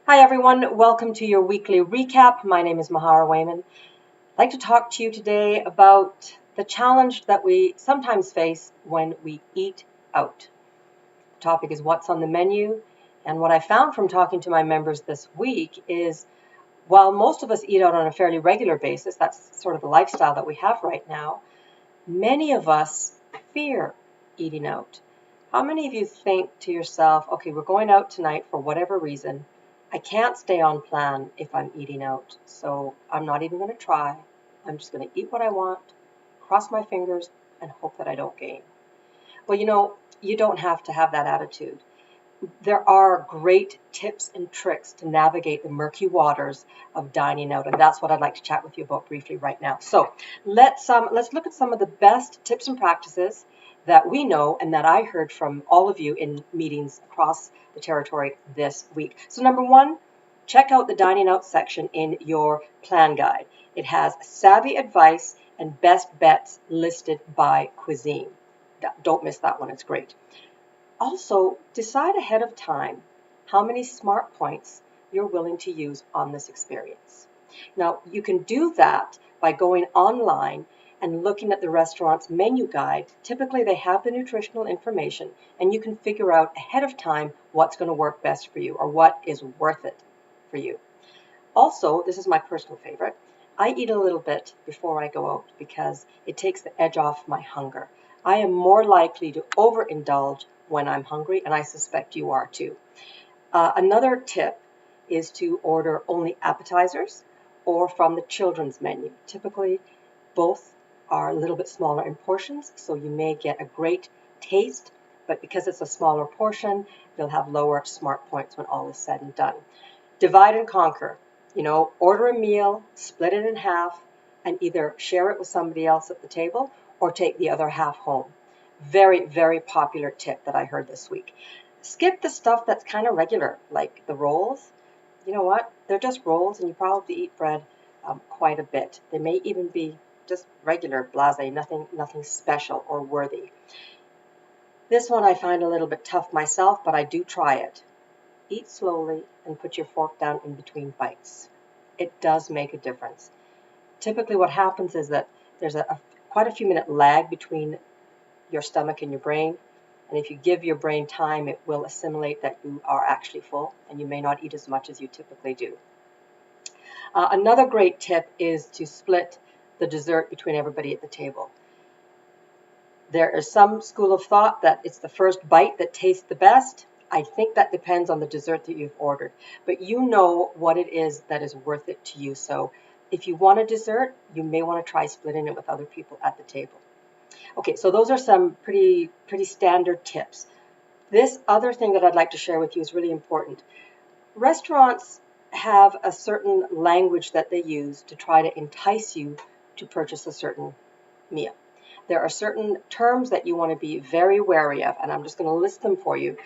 Hi everyone, welcome to your weekly recap. My name is Mahara Wayman. I'd like to talk to you today about the challenge that we sometimes face when we eat out. The topic is what's on the menu, and what I found from talking to my members this week is while most of us eat out on a fairly regular basis, that's sort of the lifestyle that we have right now, many of us fear eating out. How many of you think to yourself, okay, we're going out tonight for whatever reason. I can't stay on plan if I'm eating out, so I'm not even going to try. I'm just going to eat what I want, cross my fingers, and hope that I don't gain. Well, you don't have to have that attitude. There are great tips and tricks to navigate the murky waters of dining out, and that's what I'd like to chat with you about briefly right now. So let's look at some of the best tips and practices that we know and that I heard from all of you in meetings across the territory this week. So number one, check out the dining out section in your plan guide. It has savvy advice and best bets listed by cuisine. Don't miss that one, it's great. Also, decide ahead of time how many smart points you're willing to use on this experience. Now, you can do that by going online and looking at the restaurant's menu guide. Typically, they have the nutritional information, and you can figure out ahead of time what's going to work best for you or what is worth it for you. Also, this is my personal favorite. I eat a little bit before I go out because it takes the edge off my hunger. I am more likely to overindulge when I'm hungry, and I suspect you are too. Another tip is to order only appetizers or from the children's menu. Typically, both are a little bit smaller in portions, so you may get a great taste, but because it's a smaller portion, you'll have lower smart points when all is said and done. Divide and conquer. Order a meal, split it in half, and either share it with somebody else at the table or take the other half home. Very, very popular tip that I heard this week. Skip the stuff that's kind of regular, like the rolls. You know what? They're just rolls, and you probably eat bread quite a bit. They may even be just regular blasé, nothing special or worthy. This one I find a little bit tough myself, but I do try it. Eat slowly and put your fork down in between bites. It does make a difference. Typically what happens is that there's quite a few minute lag between your stomach and your brain, and if you give your brain time, it will assimilate that you are actually full, and you may not eat as much as you typically do. Another great tip is to split the dessert between everybody at the table. There is some school of thought that it's the first bite that tastes the best. I think that depends on the dessert that you've ordered, but you know what it is that is worth it to you. So if you want a dessert, you may want to try splitting it with other people at the table. Okay, so those are some pretty standard tips. This other thing that I'd like to share with you is really important. Restaurants have a certain language that they use to try to entice you to purchase a certain meal. There are certain terms that you want to be very wary of, and I'm just going to list them for you.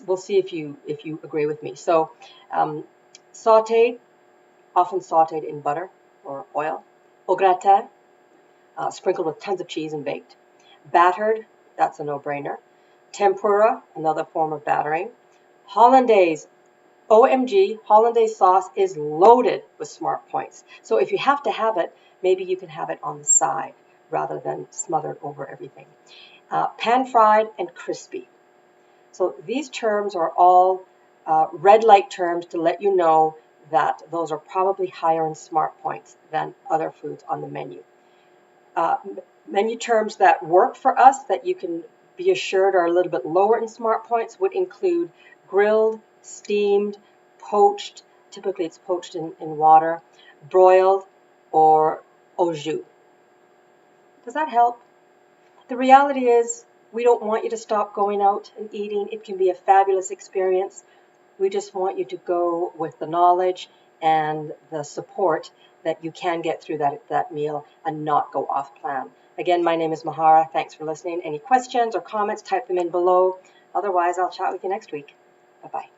We'll see if you agree with me. So, sautéed, often sautéed in butter or oil. Au gratin, sprinkled with tons of cheese and baked. Battered, that's a no-brainer. Tempura, another form of battering. Hollandaise, OMG, Hollandaise sauce is loaded with smart points. So if you have to have it, maybe you can have it on the side rather than smothered over everything. Pan-fried and crispy. So these terms are all red light terms to let you know that those are probably higher in smart points than other foods on the menu. Menu terms that work for us that you can be assured are a little bit lower in smart points would include grilled, steamed, poached, typically it's poached in water, broiled, or au jus. Does that help? The reality is we don't want you to stop going out and eating. It can be a fabulous experience. We just want you to go with the knowledge and the support that you can get through that meal and not go off plan. Again, my name is Mahara. Thanks for listening. Any questions or comments, type them in below. Otherwise, I'll chat with you next week. Bye-bye.